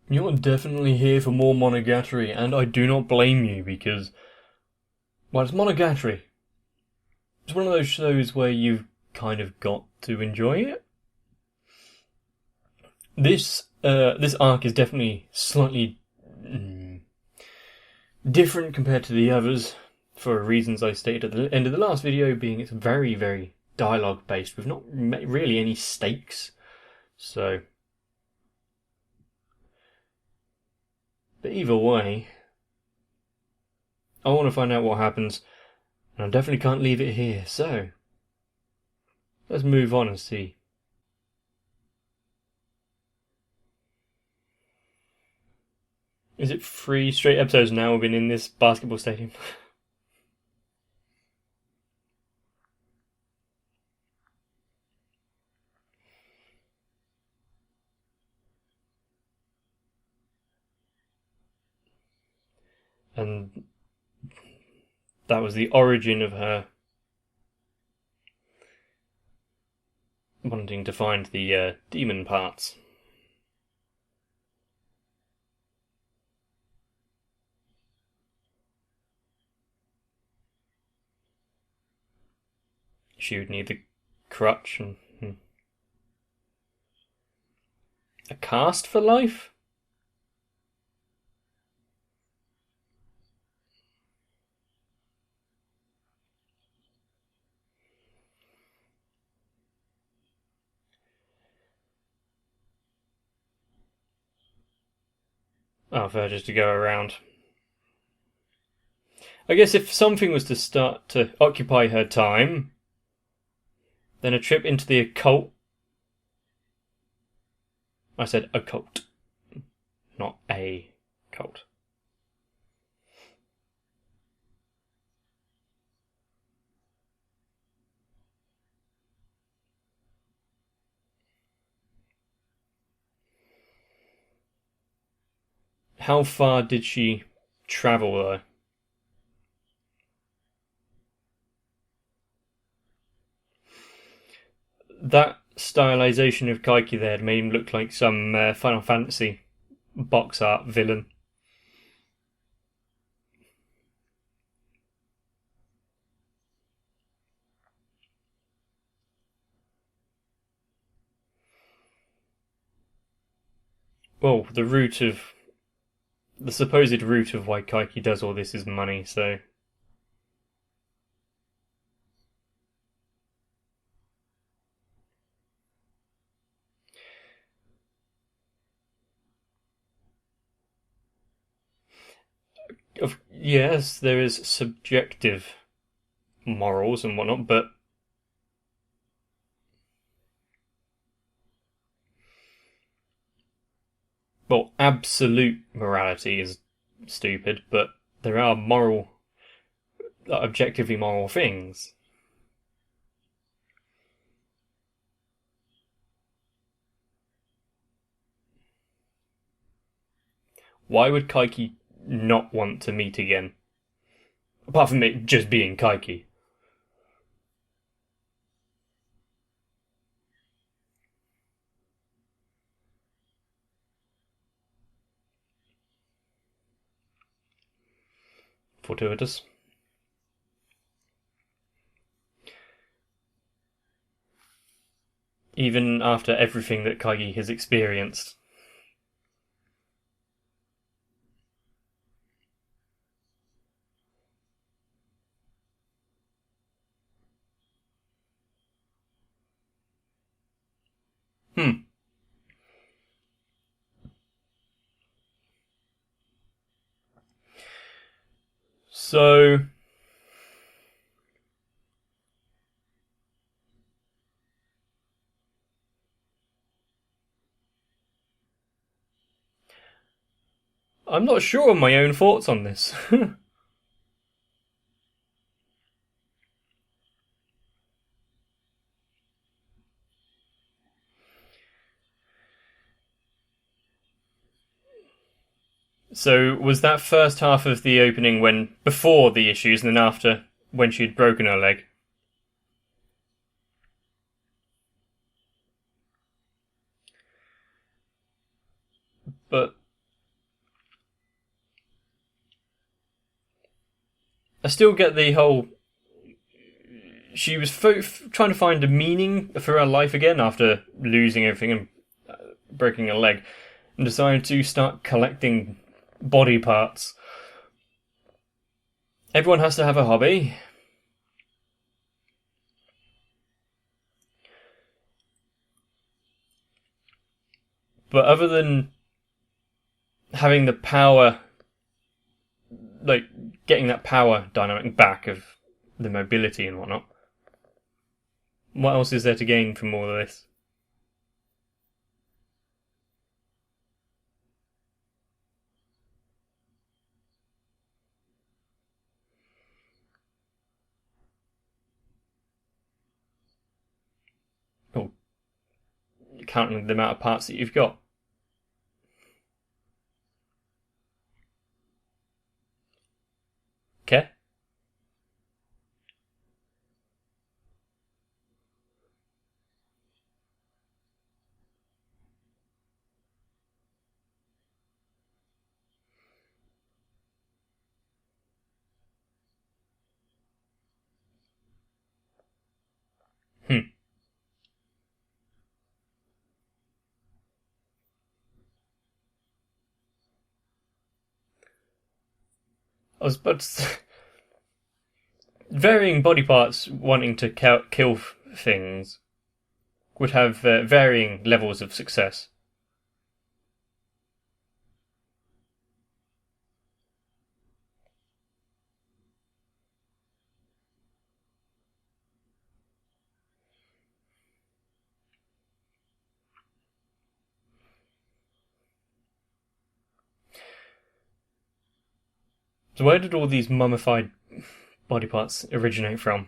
You're definitely here for more Monogatari, and I do not blame you because, well, it's Monogatari. It's one of those shows where you've kind of got to enjoy it. This arc is definitely slightly different compared to the others, for reasons I stated at the end of the last video, being it's very, very dialogue based with not really any stakes. So, but either way, I want to find out what happens, and I definitely can't leave it here. So, let's move on and see. Is it 3 straight episodes now we've been in this basketball stadium? And that was the origin of her wanting to find the demon parts. She would need the crutch and a cast for life? Oh, for her just to go around. I guess if something was to start to occupy her time, then a trip into the occult. I said occult, not a cult. How far did she travel, though? That stylization of Kaiki there made him look like some Final Fantasy box art villain. Well, the supposed root of why Kaiki does all this is money, so. Yes, there is subjective morals and whatnot, but well, absolute morality is stupid, but there are objectively moral things. Why would Kaiki not want to meet again? Apart from it just being Kaiki. Fortuitous. Even after everything that Kaigi has experienced. So, I'm not sure of my own thoughts on this. So, was that first half of the opening before the issues, and then after when she'd broken her leg? But I still get the whole... She was trying to find a meaning for her life again after losing everything and breaking a leg, and decided to start collecting body parts. Everyone has to have a hobby. But other than having the power, like getting that power dynamic back of the mobility and whatnot, what else is there to gain from all of this? Oh, counting the amount of parts that you've got. Okay. I was about to varying body parts wanting to kill things would have varying levels of success. So where did all these mummified body parts originate from?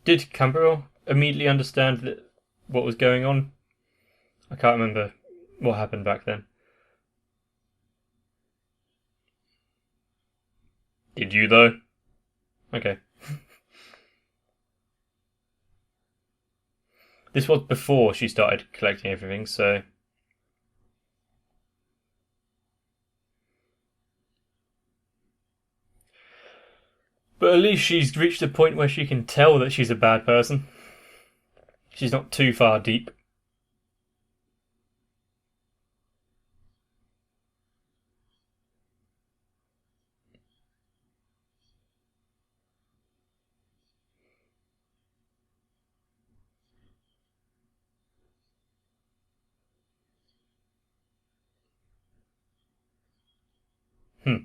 Did Campbell immediately understand what was going on? I can't remember what happened back then. Did you though? Okay. This was before she started collecting everything, so... But at least she's reached a point where she can tell that she's a bad person. She's not too far deep. Hmm.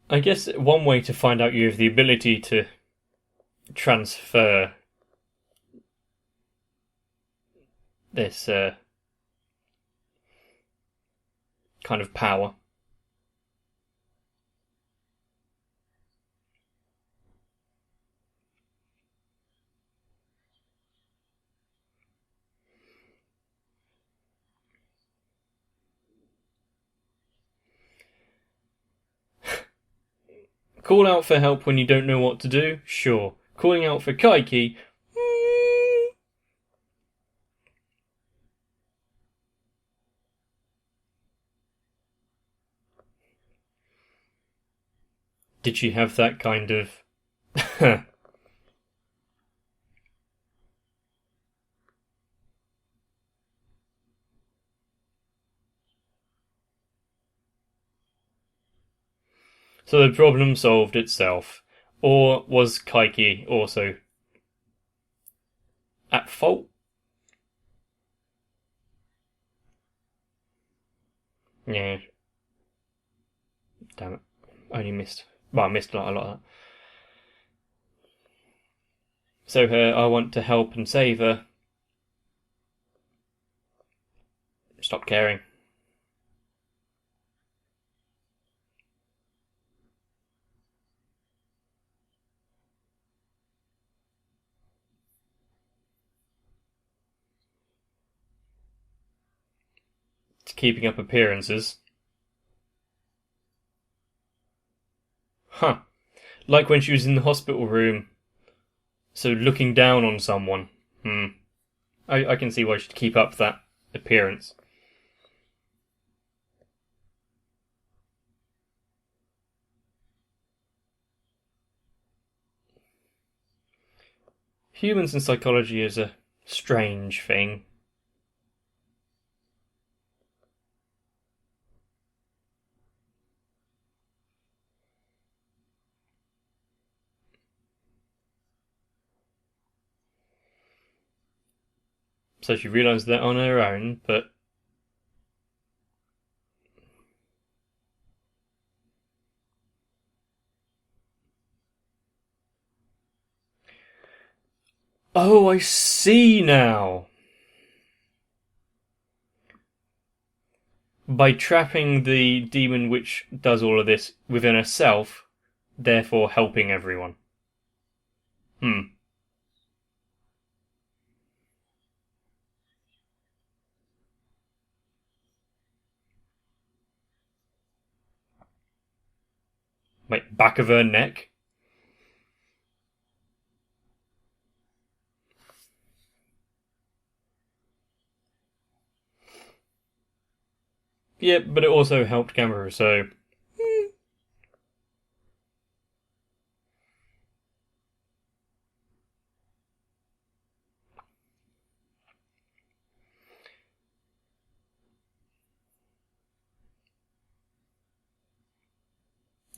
I guess one way to find out you have the ability to transfer this kind of power. Call out for help when you don't know what to do? Sure. Calling out for Kaiki? Did she have that kind of... So the problem solved itself. Or was Kaiki also at fault? Yeah. Damn it. I only missed... Well, I missed a lot of that. So I want to help and save her. Stop caring. It's keeping up appearances. Huh. Like when she was in the hospital room. So looking down on someone. I can see why she'd keep up that appearance. Humans and psychology is a strange thing. So she realised that on her own, but oh, I see now. By trapping the demon which does all of this within herself, therefore helping everyone. Like, back of her neck. Yeah, but it also helped Gamera, so...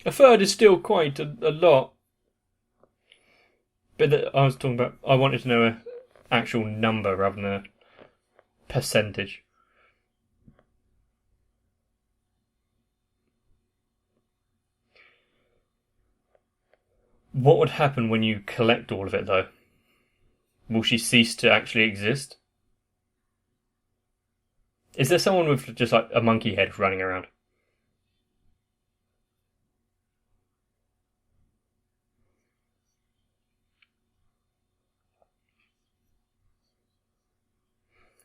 A third is still quite a lot. But I was talking about... I wanted to know an actual number rather than a percentage. What would happen when you collect all of it, though? Will she cease to actually exist? Is there someone with just like a monkey head running around?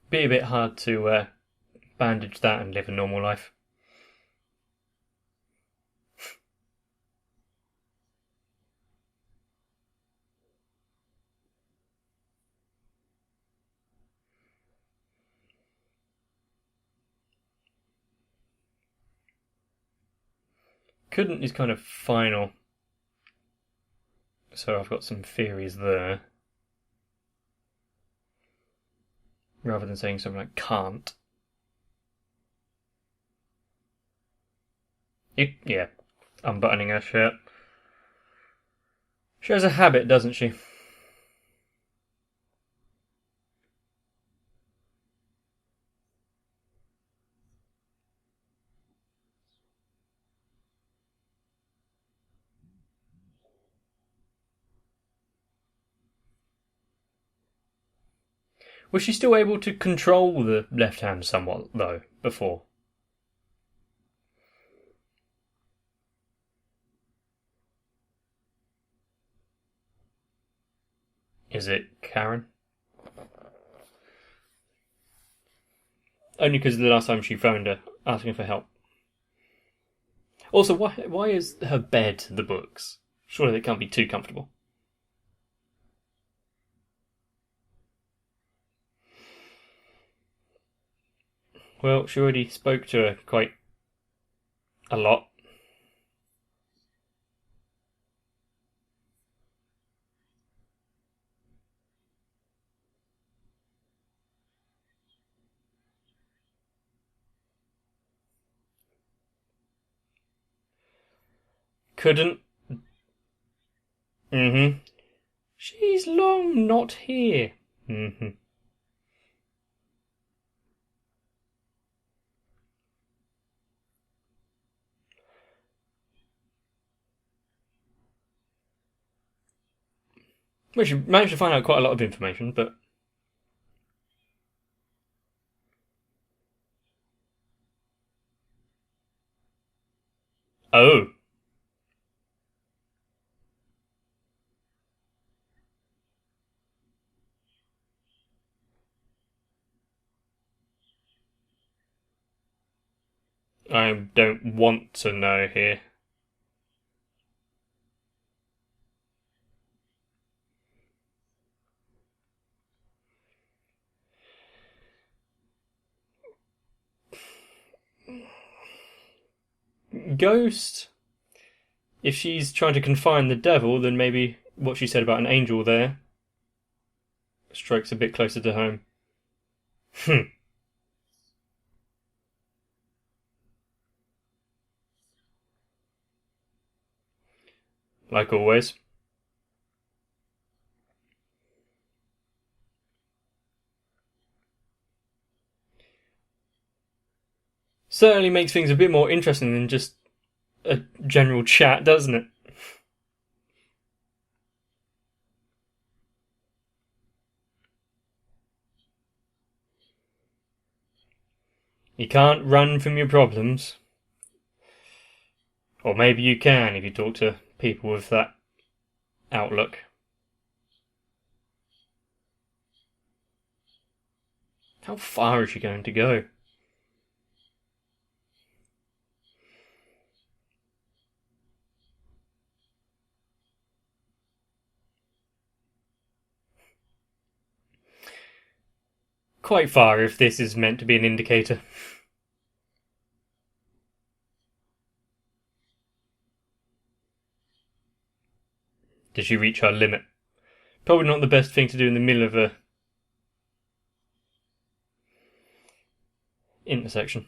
Be a bit hard to bandage that and live a normal life. Couldn't is kind of final. So I've got some theories there. Rather than saying something like can't. Yeah, unbuttoning her shirt. She has a habit, doesn't she? Was she still able to control the left hand somewhat, though, before? Is it Karen? Only because the last time she phoned her, asking for help. Also, why is her bed the books? Surely they can't be too comfortable. Well, she already spoke to her quite a lot. Couldn't. She's long not here. Well, she managed to find out quite a lot of information, but... Oh. I don't want to know here. Ghost? If she's trying to confine the devil, then maybe what she said about an angel there strikes a bit closer to home. Like always. Certainly makes things a bit more interesting than just a general chat, doesn't it? You can't run from your problems. Or maybe you can if you talk to people with that outlook. How far is she going to go? Quite far if this is meant to be an indicator. Did she reach her limit? Probably not the best thing to do in the middle of a intersection.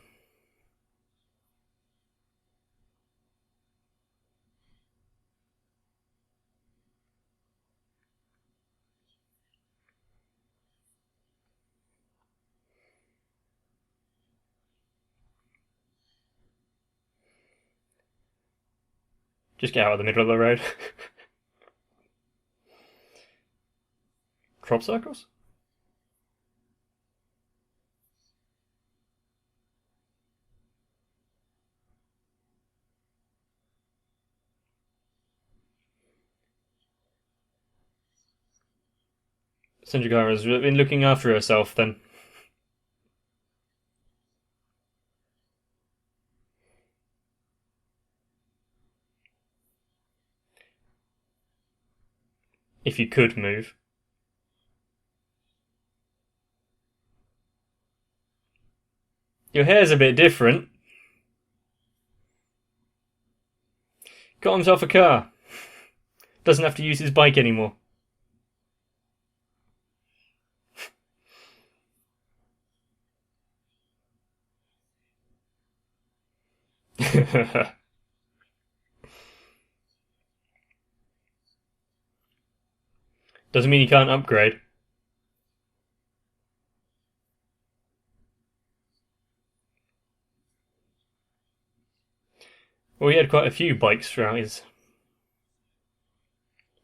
Just get out of the middle of the road. Crop circles? Senjigara's been looking after herself then. If you could move. Your hair's a bit different. Got himself a car. Doesn't have to use his bike anymore. Doesn't mean you can't upgrade. Well, he had quite a few bikes throughout his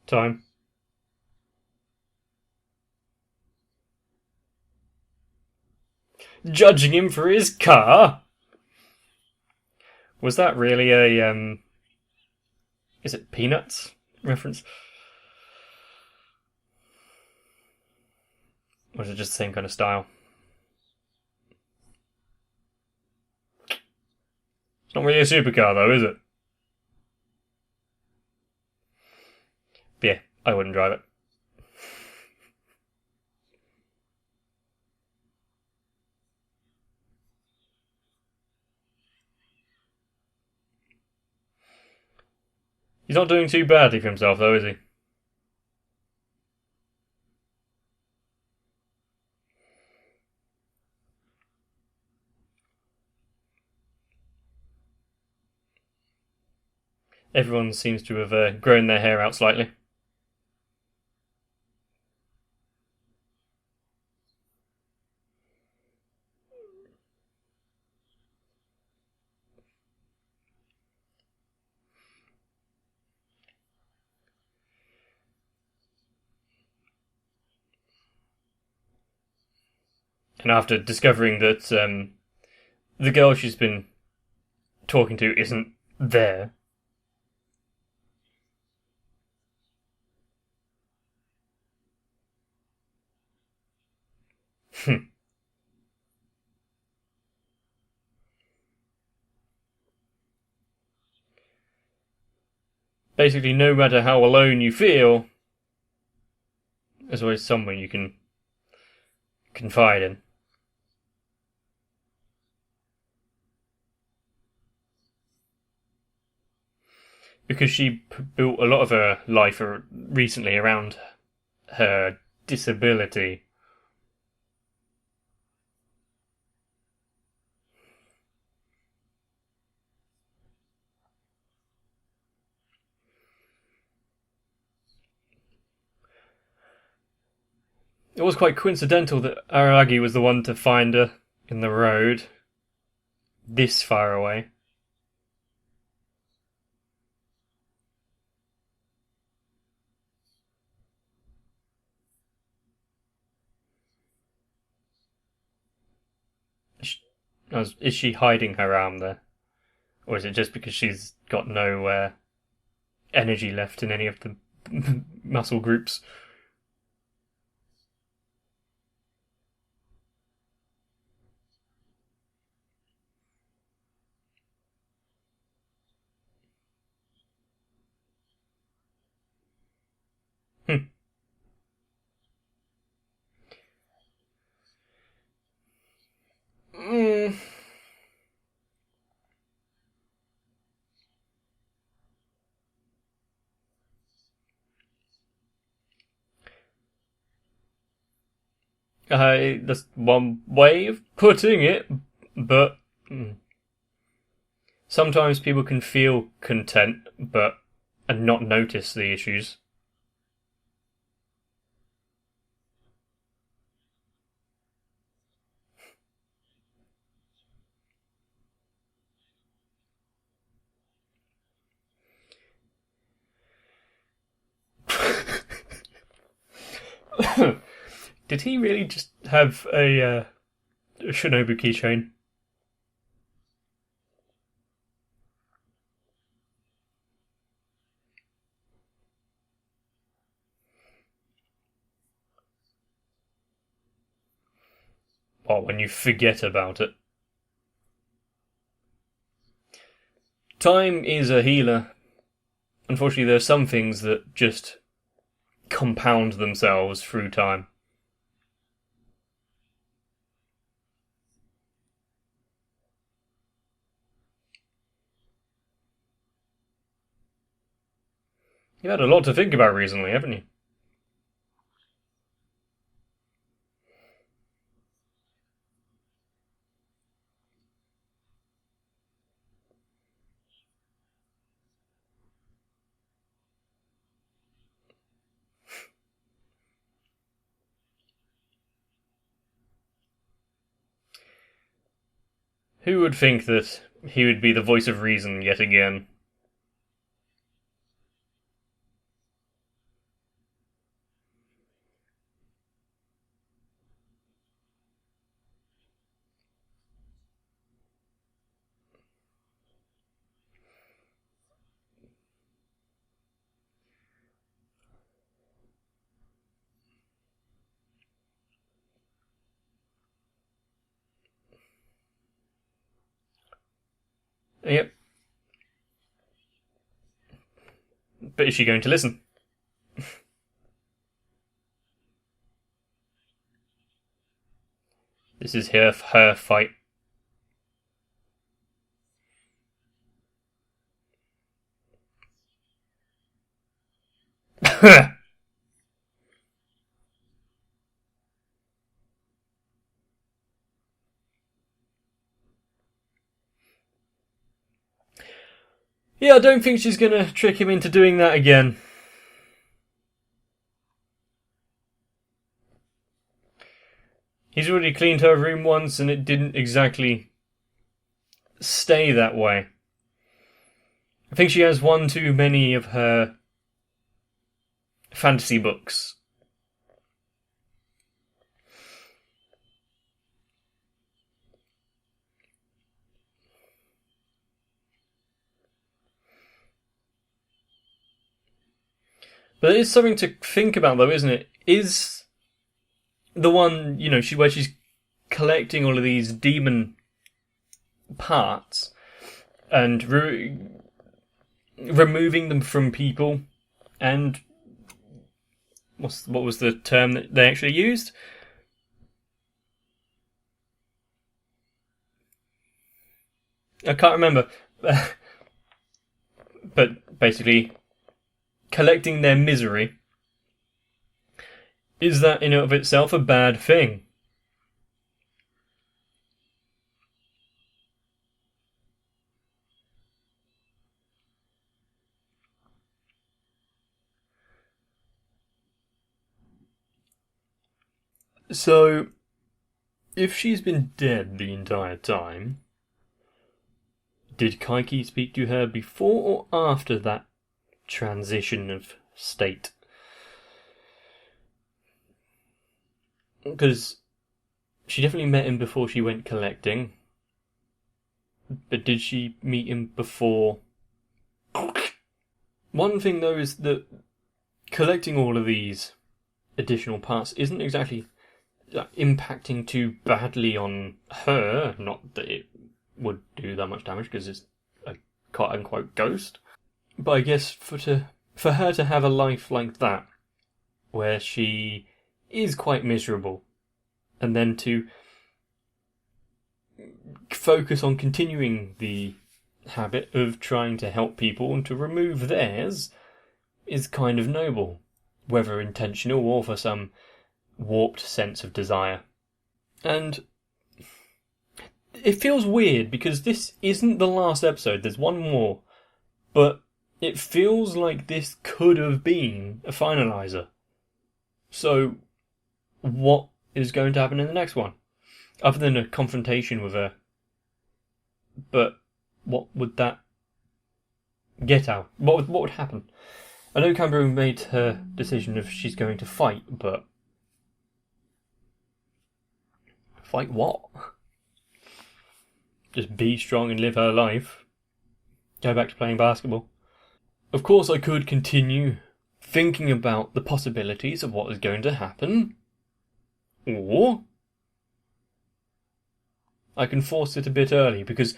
time. Judging him for his car? Was that really a, is it Peanuts reference? Or is it just the same kind of style? It's not really a supercar though, is it? But yeah, I wouldn't drive it. He's not doing too badly for himself though, is he? Everyone seems to have grown their hair out slightly. And after discovering that the girl she's been talking to isn't there, basically, no matter how alone you feel, there's always someone you can confide in. Because she built a lot of her life recently around her disability. It was quite coincidental that Aragi was the one to find her in the road, this far away. Is she hiding her arm there? Or is it just because she's got no energy left in any of the muscle groups? Hmm. Mm. That's one way of putting it, but sometimes people can feel content, and not notice the issues. Did he really just have a Shinobu keychain? Or when you forget about it? Time is a healer. Unfortunately, there are some things that just compound themselves through time. You've had a lot to think about recently, haven't you? Who would think that he would be the voice of reason yet again? Yep. But is she going to listen? This is her fight. Yeah, I don't think she's gonna trick him into doing that again. He's already cleaned her room once and it didn't exactly stay that way. I think she has one too many of her fantasy books. But it's something to think about, though, isn't it? Is the one, where she's collecting all of these demon parts and removing them from people, and what was the term that they actually used? I can't remember. But basically, collecting their misery, is that in and of itself a bad thing? So, if she's been dead the entire time, did Kaiki speak to her before or after that transition of state? Because she definitely met him before she went collecting. But did she meet him before? One thing, though, is that collecting all of these additional parts isn't exactly impacting too badly on her. Not that it would do that much damage, because it's a quote-unquote ghost. But I guess for her to have a life like that, where she is quite miserable, and then to focus on continuing the habit of trying to help people and to remove theirs, is kind of noble, whether intentional or for some warped sense of desire. And it feels weird because this isn't the last episode, there's one more, but it feels like this could have been a finalizer. So, what is going to happen in the next one? Other than a confrontation with her. But what would that get out? What would happen? I know Kangaroo made her decision if she's going to fight, but fight what? Just be strong and live her life. Go back to playing basketball. Of course, I could continue thinking about the possibilities of what is going to happen, or I can force it a bit early, because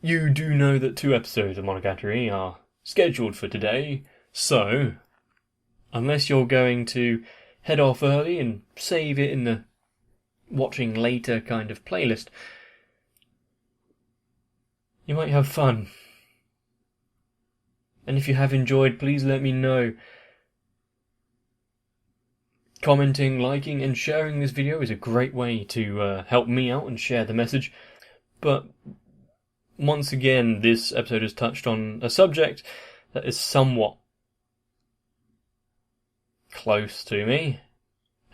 you do know that 2 episodes of Monogatari are scheduled for today, so unless you're going to head off early and save it in the watching later kind of playlist, you might have fun. And if you have enjoyed, please let me know. Commenting, liking, and sharing this video is a great way to help me out and share the message. But once again, this episode has touched on a subject that is somewhat close to me.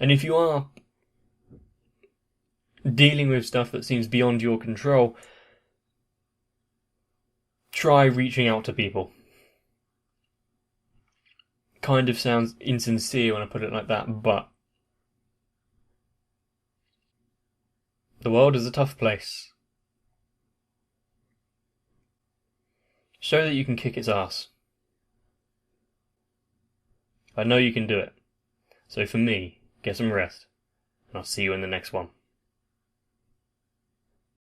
And if you are dealing with stuff that seems beyond your control, try reaching out to people. Kind of sounds insincere when I put it like that, but the world is a tough place. Show that you can kick its ass. I know you can do it. So for me, get some rest, and I'll see you in the next one.